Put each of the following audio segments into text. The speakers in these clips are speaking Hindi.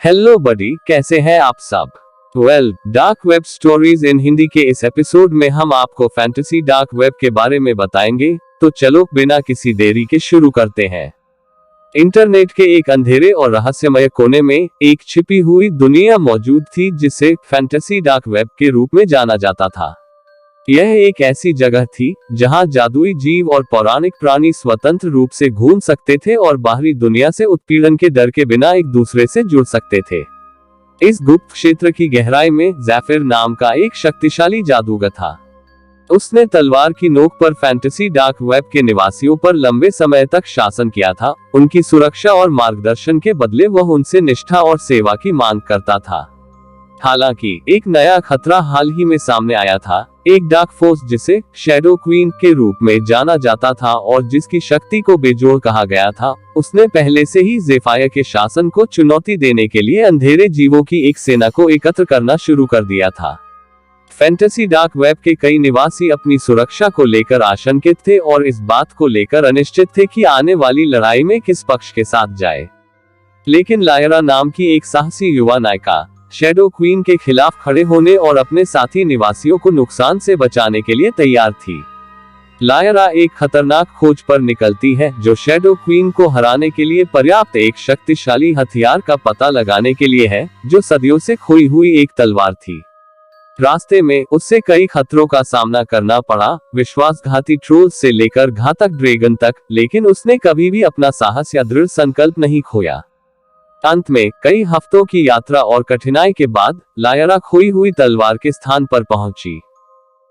हेलो बडी, कैसे हैं आप सब? Dark web stories in Hindi के इस एपिसोड में हम आपको फैंटेसी डार्क वेब के बारे में बताएंगे। तो चलो बिना किसी देरी के शुरू करते हैं। इंटरनेट के एक अंधेरे और रहस्यमय कोने में एक छिपी हुई दुनिया मौजूद थी जिसे फैंटेसी डार्क वेब के रूप में जाना जाता था। यह एक ऐसी जगह थी जहां जादुई जीव और पौराणिक प्राणी स्वतंत्र रूप से घूम सकते थे और बाहरी दुनिया से उत्पीड़न के डर के बिना एक दूसरे से जुड़ सकते थे। इस गुप्त क्षेत्र की गहराई में ज़ैफिर नाम का एक शक्तिशाली जादूगर था। उसने तलवार की नोक पर फैंटेसी डार्क वेब के निवासियों पर लंबे समय तक शासन किया था। उनकी सुरक्षा और मार्गदर्शन के बदले वह उनसे निष्ठा और सेवा की मांग करता था। हालांकि एक नया खतरा हाल ही में सामने आया था, एक डार्क फोर्स जिसे शैडो क्वीन के रूप में जाना जाता था और जिसकी शक्ति को बेजोड़ कहा गया था। उसने पहले से ही ज़ेफायर के शासन को चुनौती देने के लिए अंधेरे जीवों की एक सेना को एकत्र करना शुरू कर दिया था। फैंटेसी डार्क वेब के कई निवासी अपनी सुरक्षा को लेकर आशंकित थे और इस बात को लेकर अनिश्चित थे कि आने वाली लड़ाई में किस पक्ष के साथ जाए। लेकिन लायरा नाम की एक साहसी युवा नायिका शैडो क्वीन के खिलाफ खड़े होने और अपने साथी निवासियों को नुकसान से बचाने के लिए तैयार थी। लायरा एक खतरनाक खोज पर निकलती है जो शैडो क्वीन को हराने के लिए पर्याप्त एक शक्तिशाली हथियार का पता लगाने के लिए है, जो सदियों से खोई हुई एक तलवार थी। रास्ते में उससे कई खतरों का सामना करना पड़ा, विश्वासघाती ट्रोल्स से लेकर घातक ड्रैगन तक, लेकिन उसने कभी भी अपना साहस या दृढ़ संकल्प नहीं खोया। अंत में कई हफ्तों की यात्रा और कठिनाई के बाद लायरा खोई हुई तलवार के स्थान पर पहुंची।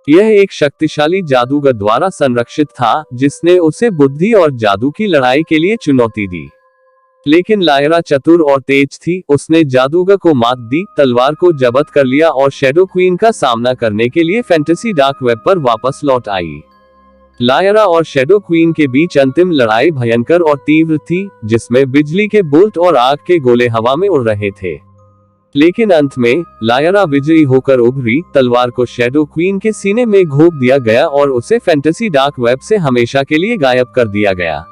यह एक शक्तिशाली जादूगर द्वारा संरक्षित था जिसने उसे बुद्धि और जादू की लड़ाई के लिए चुनौती दी। लेकिन लायरा चतुर और तेज थी। उसने जादूगर को मात दी, तलवार को जब्त कर लिया और शैडो क्वीन का सामना करने के लिए फैंटेसी डार्क वेब पर वापस लौट आई। लायरा और शैडो क्वीन के बीच अंतिम लड़ाई भयंकर और तीव्र थी, जिसमें बिजली के बोल्ट और आग के गोले हवा में उड़ रहे थे। लेकिन अंत में लायरा विजयी होकर उभरी। तलवार को शैडो क्वीन के सीने में घोंप दिया गया और उसे फैंटेसी डार्क वेब से हमेशा के लिए गायब कर दिया गया।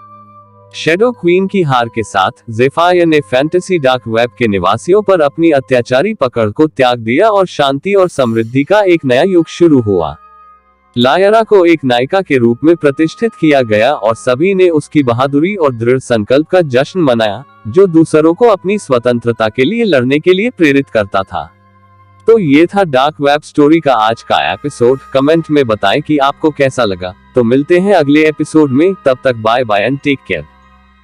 शैडो क्वीन की हार के साथ ज़ेफायर ने फैंटेसी डार्क वेब के निवासियों पर अपनी अत्याचारी पकड़ को त्याग दिया और शांति और समृद्धि का एक नया युग शुरू हुआ। लायरा को एक नायिका के रूप में प्रतिष्ठित किया गया और सभी ने उसकी बहादुरी और दृढ़ संकल्प का जश्न मनाया, जो दूसरों को अपनी स्वतंत्रता के लिए लड़ने के लिए प्रेरित करता था। तो ये था डार्क वेब स्टोरी का आज का एपिसोड। कमेंट में बताएं कि आपको कैसा लगा। तो मिलते हैं अगले एपिसोड में, तब तक bye bye and take care.